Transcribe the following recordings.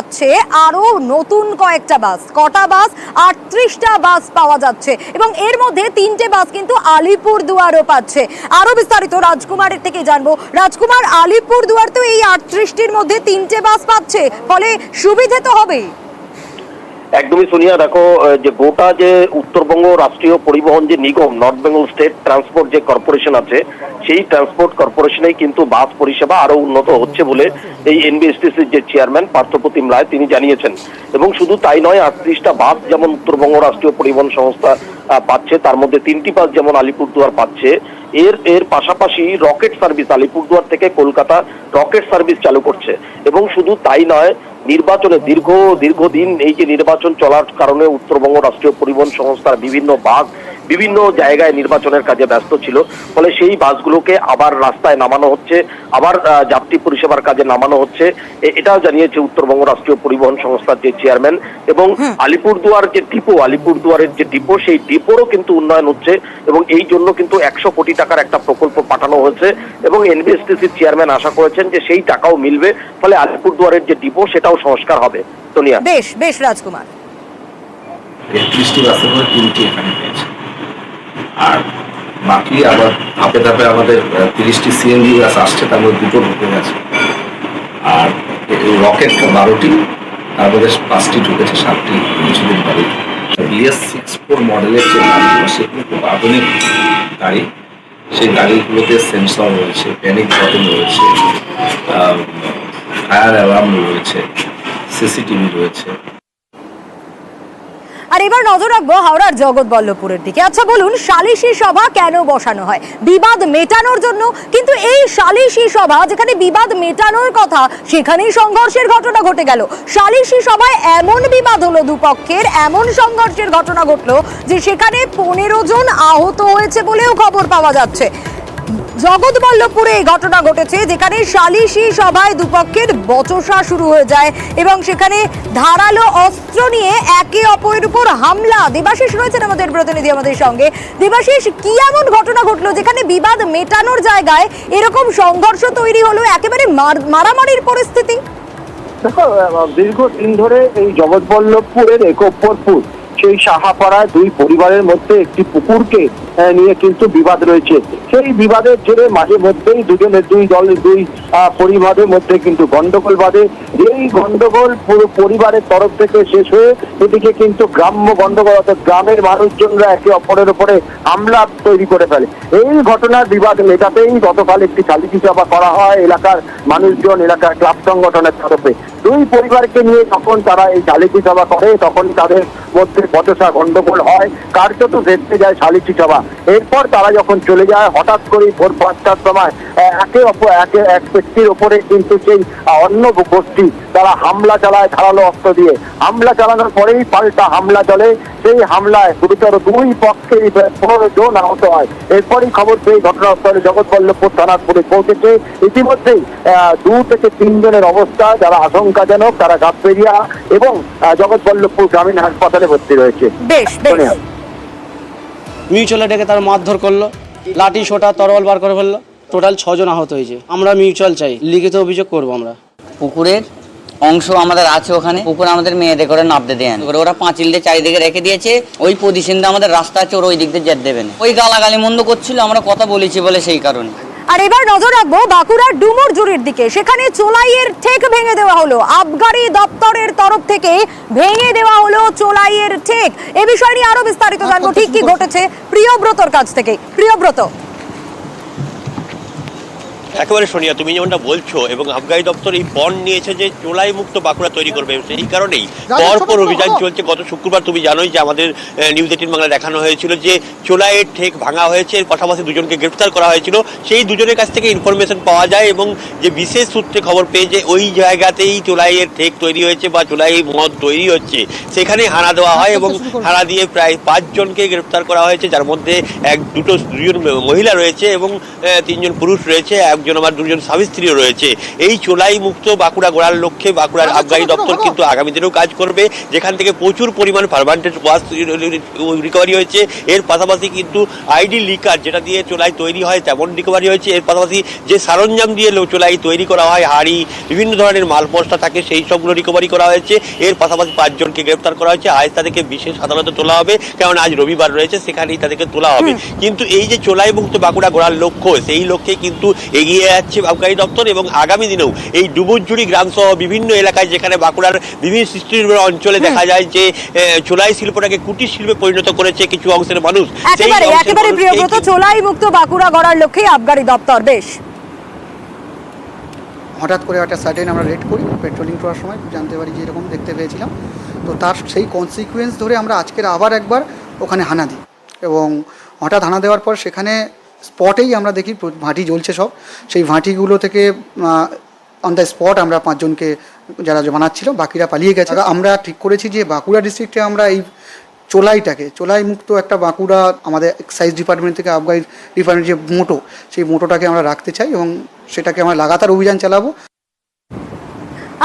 আছে আরো নতুন কয়েকটা বাস, কটা বাস? 38টা বাস পাওয়া যাচ্ছে এবং এর মধ্যে 3টে বাস কিন্তু আলিপুরদুয়ারও পাচ্ছে। আরো বিস্তারিত রাজকুমারের থেকে জানবো। রাজকুমার, আলিপুরদুয়ার তো এই 38টির মধ্যে 3টে বাস পাচ্ছে, ফলে সুবিধে তো হবেই। একদমই সোনিয়া, দেখো যে গোটা যে উত্তরবঙ্গ রাষ্ট্রীয় পরিবহন যে নিগম, নর্থ বেঙ্গল স্টেট ট্রান্সপোর্ট যে কর্পোরেশন আছে, সেই ট্রান্সপোর্ট কর্পোরেশনেই কিন্তু বাস পরিষেবা আরো উন্নত হচ্ছে বলে এই এনবিএসটিসির যে চেয়ারম্যান পার্থপ্রতিম রায় তিনি জানিয়েছেন। এবং শুধু তাই নয়, 38টা বাস যেমন উত্তরবঙ্গ রাষ্ট্রীয় পরিবহন সংস্থা পাচ্ছে, তার মধ্যে 3টি বাস যেমন আলিপুরদুয়ার পাচ্ছে, এর পাশাপাশি রকেট সার্ভিস আলিপুরদুয়ার থেকে কলকাতা রকেট সার্ভিস চালু করছে। এবং শুধু তাই নয়, নির্বাচনে দীর্ঘদিন এই যে নির্বাচন চলার কারণে উত্তরবঙ্গ রাষ্ট্রীয় পরিবহন সংস্থার বিভিন্ন ভাগ বিভিন্ন জায়গায় নির্বাচনের কাজে ব্যস্ত ছিল, ফলে সেই বাসগুলোকে আবার রাস্তায় নামানো হচ্ছে, আবার যাত্রী পরিষেবার কাজে নামানো হচ্ছে, এটাও জানিয়েছে উত্তরবঙ্গ রাষ্ট্রীয় পরিবহন সংস্থার যে চেয়ারম্যান। এবং আলিপুরদুয়ারের যে ডিপো, সেই ডিপোরও কিন্তু উন্নয়ন হচ্ছে এবং এই জন্য কিন্তু 100 কোটি টাকার একটা প্রকল্প পাঠানো হয়েছে এবং এনবিএসটিসির চেয়ারম্যান আশা করেছেন যে সেই টাকাও মিলবে, ফলে আলিপুরদুয়ারের যে ডিপো সেটাও সংস্কার হবে। সোনিয়া, বেশ রাজকুমার। 33টি বাসের মধ্যে 3টি এখানে পেয়েছে, আর বাকি আবার ধাপে ধাপে আমাদের 30টি সিএনজি বাস আসছে, তার মধ্যে 2টো ঢুকে গেছে। আর রকেট 12টি, তার মধ্যে 5টি ঢুকেছে, 7টি কিছুদিন পরে। BS64 মডেলের যে গাড়িগুলো, সেগুলো খুব আধুনিক গাড়ি। সেই গাড়িগুলোতে সেন্সর রয়েছে, প্যানিক বাটন রয়েছে, ফায়ার অ্যালার্ম রয়েছে, সিসিটিভি রয়েছে। আর এবার নজর রাখবো হাওড়ার জগৎবল্লভপুরের দিকে। আচ্ছা বলুন, সালিশি সভা কেন বসানো হয়? বিবাদ মেটানোর জন্য। কিন্তু এই সালিশি সভা যেখানে বিবাদ মেটানোর কথা, সেখানেই সংঘর্ষের ঘটনা ঘটে গেল। সালিশি সভায় এমন বিবাদ হলো দুপক্ষের, এমন সংঘর্ষের ঘটনা ঘটলো যে সেখানে 15 জন আহত হয়েছে বলেও খবর পাওয়া যাচ্ছে। জগৎবল্লভপুরে এই ঘটনা ঘটেছে, যেখানে সালিশি সভায় দুপক্ষের বচসা শুরু হয়ে যায় এবং সেখানে ধারালো অস্ত্র নিয়ে একে অপরের উপর হামলা। দেবাশিস রয়েছেন আমাদের প্রতিনিধি আমাদের সঙ্গে। দেবাশিস, কি এমন ঘটনা ঘটলো যেখানে বিবাদ মেটানোর জায়গায় এরকম সংঘর্ষ তৈরি হলো, একেবারে মারামারির পরিস্থিতি? দেখো, দীর্ঘদিন ধরে এই জগৎবল্লভপুরের একপ্পরপুর সেই সাহাপাড়ায় দুই পরিবারের মধ্যে একটি পুকুরকে নিয়ে কিন্তু বিবাদ রয়েছে। সেই বিবাদের জেরে মাঝে মধ্যেই দুই পরিবারের মধ্যে কিন্তু গন্ডগোল বাঁধে। এই গন্ডগোল পুরো পরিবারের তরফ থেকে শেষ হয়ে এদিকে কিন্তু গ্রাম্য গন্ডগোল, অর্থাৎ গ্রামের মানুষজনরা একে অপরের উপরে হামলা তৈরি করে ফেলে। এই ঘটনার বিবাদ মেটাতেই গতকাল একটি সালিশি সভা করা হয় এলাকার মানুষজন, এলাকার ক্লাব সংগঠনের তরফে। দুই পরিবারকে নিয়ে যখন তারা এই সালিশি সভা করে, তখন তাদের মধ্যে বচসা গন্ডগোল হয়, কার্যত ভেস্তে যায় সালিশি সভা। এরপর তারা যখন চলে যায়, হঠাৎ করেই ভোর 5টার সময় এক ব্যক্তির ওপরে কিন্তু সেই অন্য গোষ্ঠী তারা হামলা চালায় ধারালো অস্ত্র দিয়ে। হামলা চালানোর পরেই পাল্টা হামলা চলে। সেই হামলায় গুরুতর দুই পক্ষের 15 জন আহত হয়। এরপরই খবর পেয়ে ঘটনাস্থলে জগৎবল্লভপুর থানার পুলিশ পৌঁছেছে। ইতিমধ্যেই 2 থেকে 3 জনের অবস্থা যারা আশঙ্কাজনক, তারা গাববেরিয়া এবং জগৎবল্লভপুর গ্রামীণ হাসপাতালে ভর্তি রয়েছে। বেশ মিউচুয়াল ডেকে তার মারধর করলো, লাঠি সোটা তরোয়াল বার করে ফেললো। টোটাল 6 জন আহত হয়েছে। আমরা মিউচুয়াল চাই, লিখিত অভিযোগ করবো আমরা। পুকুরের অংশ আমাদের আছে, ওখানে পুকুর আমাদের মেয়েদের করে নামতে দেন, ওরা পাঁচিল দিয়ে চারিদিকে রেখে দিয়েছে। ওই পজিশন আমাদের রাস্তা আছে, ওরা ওই দিক দিয়ে যেতে দেবেন। ওই গালাগালি মন্দ করছিল, আমরা কথা বলেছি বলে সেই কারণে। আর এবার নজর রাখবো বাঁকুড়ার ডুমুরজুড়ির দিকে। সেখানে চোলাইয়ের ঠেক ভেঙে দেওয়া হলো, আবগারি দপ্তরের তরফ থেকে ভেঙে দেওয়া হলো চোলাইয়ের ঠেক। এ বিষয় নিয়ে আরো বিস্তারিত জানবো, ঠিক কি ঘটেছে প্রিয়ব্রতর কাছ থেকে। প্রিয়ব্রত, একেবারে সোনিয়া, তুমি যেমনটা বলছো, এবং আবগারি দপ্তর এই বন্ড নিয়েছে যে চোলাই মুক্ত বাঁকুড়া তৈরি করবে। এই কারণেই পরপর অভিযান চলছে। গত শুক্রবার তুমি জানোই যে আমাদের নিউজ 18 বাংলা দেখানো হয়েছিল যে চোলাইয়ের ঠেক ভাঙা হয়েছে, এর পাশাপাশি 2 জনকে গ্রেফতার করা হয়েছিল। সেই 2 জনের কাছ থেকে ইনফরমেশন পাওয়া যায় এবং যে বিশেষ সূত্রে খবর পেয়ে যে ওই জায়গাতেই চোলাইয়ের ঠেক তৈরি হয়েছে বা চোলাই মদ তৈরি হচ্ছে, সেখানে হানা দেওয়া হয় এবং হানা দিয়ে প্রায় 5 জনকে গ্রেফতার করা হয়েছে, যার মধ্যে 2 জন মহিলা রয়েছে এবং 3 জন পুরুষ রয়েছে। একজন আমার দুজন স্বামী স্ত্রীও রয়েছে। এই চোলাই মুক্ত বাঁকুড়া গড়ার লক্ষ্যে বাঁকুড়ার আবগারি দপ্তর কিন্তু আগামী দিনেও কাজ করবে, যেখান থেকে প্রচুর পরিমাণ পারমানেন্ট ওয়াশ রিকভারি হয়েছে। এর পাশাপাশি কিন্তু আইডি লিকার যেটা দিয়ে চোলাই তৈরি হয় তেমন রিকভারি হয়েছে। এর পাশাপাশি যে সরঞ্জাম দিয়ে চোলাই তৈরি করা হয়, হাঁড়ি, বিভিন্ন ধরনের মাল মশলা থাকে, সেই সবগুলো রিকভারি করা হয়েছে। এর পাশাপাশি 5 জনকে গ্রেপ্তার করা হয়েছে। আজ তাদেরকে বিশেষ আদালতে তোলা হবে, কারণ আজ রবিবার রয়েছে, সেখানেই তাদেরকে তোলা হবে। কিন্তু এই যে চোলাই মুক্ত বাঁকুড়া গড়ার লক্ষ্য, সেই লক্ষ্যে কিন্তু এগিয়ে যাচ্ছে আবগারি দপ্তর। এবং আগামী দিনেও এই ডুবুরজুড়ি গ্রাম সহ বিভিন্ন এলাকায়, যেখানে বাঁকুড়ার বিভিন্ন সৃষ্টি অঞ্চলে দেখা যায় যে চোলাই শিল্পটাকে কুটির শিল্পে পরিণত করেছে কিছু অংশের মানুষ। একেবারে প্রিয়ব্রত, চোলাই মুক্ত বাঁকুড়া গড়ার লক্ষ্যে আবগারি দপ্তর বেশ হঠাৎ করে একটা সার্টেন আমরা রেড করি, পেট্রোলিং করার সময় জানতে পারি যে এরকম দেখতে পেয়েছিলাম। তো তার সেই কনসিকুয়েন্স ধরে আমরা আজকের আবার একবার ওখানে হানা দিই, এবং হঠাৎ হানা দেওয়ার পর সেখানে স্পটেই আমরা দেখি ভাঁটি জ্বলছে সব। সেই ভাঁটিগুলো থেকে অন দ্য স্পট আমরা 5 জনকে যারা বানাচ্ছিল, বাকিরা পালিয়ে গেছে। আমরা ঠিক করেছি যে বাঁকুড়া ডিস্ট্রিক্টে আমরা এই চোলাই মুক্ত একটা বাঁকুড়া আমাদের এক্সাইজ ডিপার্টমেন্ট থেকে আবগারি ডিপার্টমেন্ট যে মোটো, সেই মোটোটাকে আমরা রাখতে চাই এবং সেটাকে আমরা লাগাতার অভিযান চালাবো।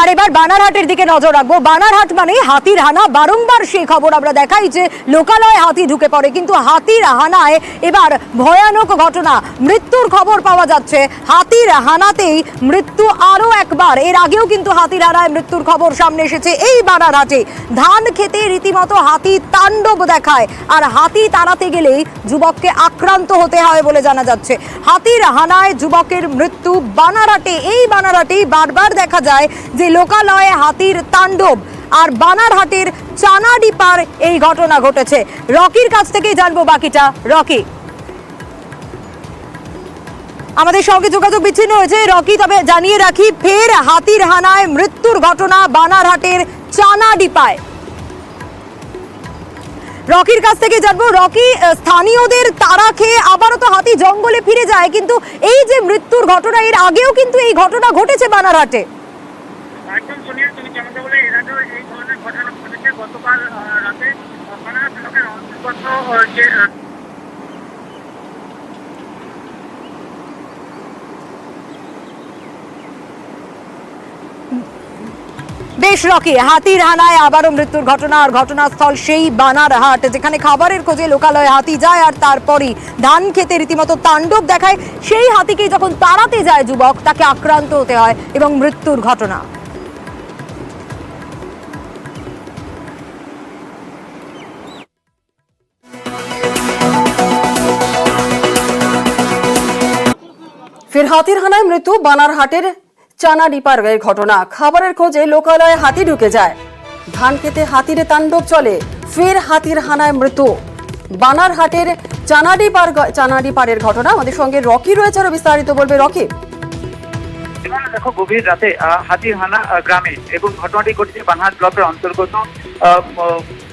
আর এবার বানারহাটের দিকে নজর রাখবো। বানারহাট মানে হাতির হানা, বারংবার সেই খবর আমরা দেখাই যে লোকালয়ে হাতি ঢুকে পড়ে, কিন্তু হাতির হানায় এবার ভয়ানক ঘটনা, মৃত্যুর খবর পাওয়া যাচ্ছে। হাতির হানাতেই মৃত্যু আরও একবার। এর আগেও কিন্তু হাতির হানায় মৃত্যুর খবর সামনে এসেছে এই বানারহাটে। ধান খেতে রীতিমতো হাতি তাণ্ডব দেখায়, আর হাতি তাড়াতে গেলেই যুবককে আক্রান্ত হতে হয় বলে জানা যাচ্ছে। হাতির হানায় যুবকের মৃত্যু বানারহাটে। এই বানারহাটেই বারবার দেখা যায় যে লোকালয়ে হাতির তাণ্ডব। আর বানারহাটের চানাডিপার এই ঘটনা ঘটেছে। রকির কাছ থেকে জানবো বাকিটা। রকি, আমাদের সঙ্গে যোগাযোগ বিচ্ছিন্ন হয়েছে। রকি, তবে জানিয়ে রাখি, ফের হাতির হানায় মৃত্যুর ঘটনা বানারহাটের চানাডিপায়। রকির কাছ থেকে জানবো। রকি, স্থানীয়দের তাড়া খেয়ে আবারও তো হাতি জঙ্গলে ফিরে যায়, কিন্তু এই যে মৃত্যুর ঘটনা, এর আগেও কিন্তু এই ঘটনা ঘটেছে বানারহাটে। একদম সোনিয়া, তুমি যেমনটা বলে এর আগেও এই ধরনের ঘটনা ঘটেছে। গতকাল রাতে বানারহাট ব্লকের অন্তর্গত যে বেশ রকি, হাতির হানায় আবারও মৃত্যুর ঘটনা। আর ঘটনাস্থল সেই বানারহাট, যেখানে খাবারের খোঁজে লোকালয়ে হাতি যায়, আর তারপরই ধান খেতে রীতিমতো তাণ্ডব দেখায়। সেই হাতিকে যখন তাড়াতে যায় যুবক, তাকে আক্রান্ত হতে হয় এবং মৃত্যুর ঘটনা। ফের হাতির হানায় মৃত্যু বানারহাটের চানাডিপার ঘটনা। খাবারের খোঁজে লোকালয়ে হাতি ঢুকে যায়, ধান খেতে হাতির তাণ্ডব চলে। ফের হাতির হানায় মৃত্যু বানারহাটের চানাডিপারের ঘটনা। আমাদের সঙ্গে রকি রয়েছে, আরো বিস্তারিত বলবে রকি। দেখো, গভীর রাতে হাতির হানা গ্রামে, এবং ঘটনাটি ঘটেছে বানারহাট ব্লকের অন্তর্গত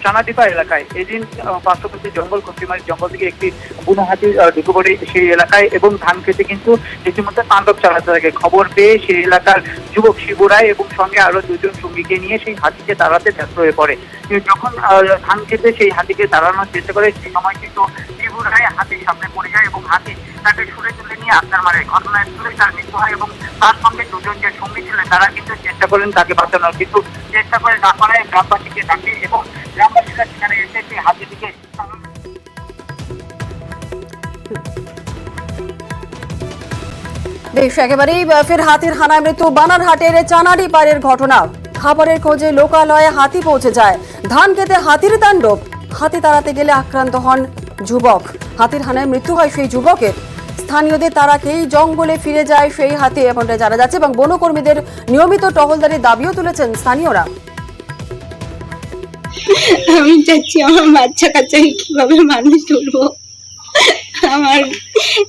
চানাডিপা এলাকায়। এদিন পার্শ্ববর্তী জঙ্গল, কচুরিমারি জঙ্গল থেকে একটি বুনো হাতি ঢুকে পড়ে সেই এলাকায়, এবং ধান খেতে কিন্তু রীতিমতো তাণ্ডব চালাতে থাকে। খবর পেয়ে সেই এলাকার যুবক শিবু রায় এবং সঙ্গে আরো 2 জন সঙ্গীকে নিয়ে সেই হাতিকে তাড়াতে ব্যস্ত হয়ে পড়ে। যখন ধান খেতে সেই হাতিকে তাড়ানোর চেষ্টা করে, সেই সময় কিন্তু শিবু রায় হাতির সামনে পড়ে যায় এবং হাতি তাকে ছুড়ে তুলে নিয়ে আছাড় মারে। ঘটনাস্থলে তার মৃত্যু হয়, এবং তার সঙ্গে 2 জন যে সঙ্গী ছিলেন তারা কিন্তু চেষ্টা করেন তাকে বাঁচানোর, কিন্তু চেষ্টা করে না পারায় গ্রামবাসীকে ডাকে, এবং গ্রামবাসীরা সেখানে এসে সেই হাতিটিকে বেশ, একেবারেই ফের হাতির হানায় মৃত্যু বানারহাটের চানাডিপারের ঘটনা। খাবারের খোঁজে লোকালয়ে হাতি পৌঁছে যায়, ধান খেতে হাতির তাণ্ডব। হাতি তাড়াতে গেলে আক্রান্ত হন যুবক। হাতির হানায় মৃত্যু হয় সেই যুবকের। স্থানীয়দের তারা খেয়েই জঙ্গলে ফিরে যায় সেই হাতি, এমনটা জানা যাচ্ছে, এবং বনকর্মীদের নিয়মিত টহলদারির দাবিও তুলেছেন স্থানীয়রা। আমি চাচ্ছি আমার বাচ্চা কাচ্চাকে কিভাবে মানুষ তুলবো, আমার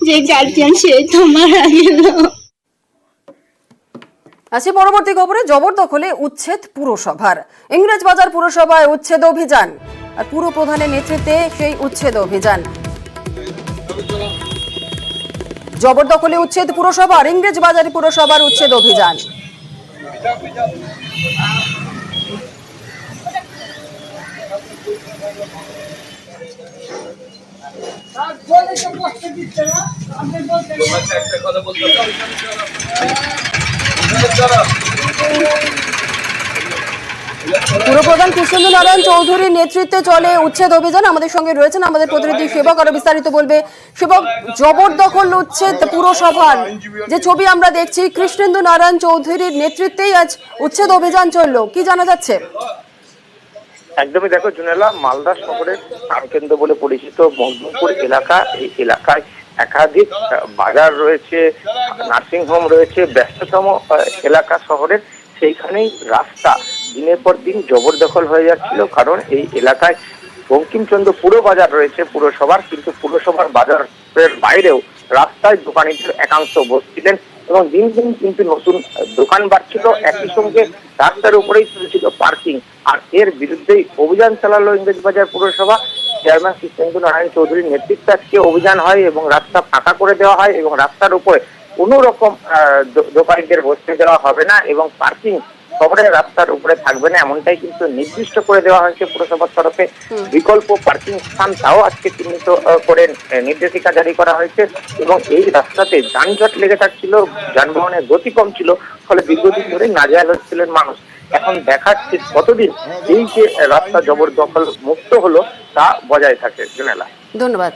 যে গার্জিয়ান সে তো মারা গেল। আসি পরবর্তী খবরে। জবরদখলে উচ্ছেদ পুরসভার। ইংরেজবাজার পুরসভায় উচ্ছেদ অভিযান, আর পুর প্রধানের নেতৃত্বে সেই উচ্ছেদ অভিযান। জবরদখলে উচ্ছেদ পুরসভার, ইংরেজবাজার পুরসভার উচ্ছেদ অভিযান। পুরপ্রধান কৃষ্ণেন্দু নারায়ণ চৌধুরীর নেতৃত্বে চলে উচ্ছেদ অভিযান। আমাদের সঙ্গে রয়েছেন আমাদের প্রতিনিধি সেবক, আরো বিস্তারিত বলবে। সেবক, জবরদখল উচ্ছেদ পুরসভার যে ছবি আমরা দেখছি, কৃষ্ণেন্দু নারায়ণ চৌধুরীর নেতৃত্বেই আজ উচ্ছেদ অভিযান চললো, কি জানা যাচ্ছে? একদমই, দেখো জুনেলা, মালদা শহরের প্রাণকেন্দ্র বলে পরিচিত মজদুরপুর এলাকা, এই এলাকায় একাধিক বাজার রয়েছে, নার্সিংহোম রয়েছে, ব্যস্ততম এলাকা শহরের। সেইখানেই রাস্তা দিনের পর দিন জবরদখল হয়ে যাচ্ছিল, কারণ এই এলাকায় বঙ্কিমচন্দ্র পুরো বাজার রয়েছে পুরসভার, কিন্তু পুরসভার বাজারের বাইরেও রাস্তায় দোকানিদের একাংশ বসছিলেন এবং দিন দিন কিন্তু নতুন দোকান বাড়ছিল, একই সঙ্গে রাস্তার উপরেই চলছিল পার্কিং। আর এর বিরুদ্ধেই অভিযান চালালো ইংরেজবাজার পুরসভা। চেয়ারম্যান কৃষ্ণেন্দু নারায়ণ চৌধুরীর নেতৃত্বে আজকে অভিযান হয় এবং রাস্তা ফাঁকা করে দেওয়া হয় এবং রাস্তার উপরে কোনো রকম দোকানিদের বসতে দেওয়া হবে না এবং পার্কিং শহরের রাস্তার উপরে থাকবে না, এমনটাই কিন্তু নির্দিষ্ট করে দেওয়া হয়েছে পুরসভার তরফে। বিকল্প পার্কিং স্থান তাও আজকে চিহ্নিত করে নির্দেশিকা জারি করা হয়েছে এবং এই রাস্তাতে যানজট লেগে থাকছিল, যানবাহনের গতি কম ছিল, ফলে দীর্ঘদিন ধরে নাজেহাল হচ্ছিলেন মানুষ। এখন দেখাচ্ছে কতদিন এই যে রাস্তা জবরদখল মুক্ত হলো তা বজায় থাকে। জুনেলা, ধন্যবাদ।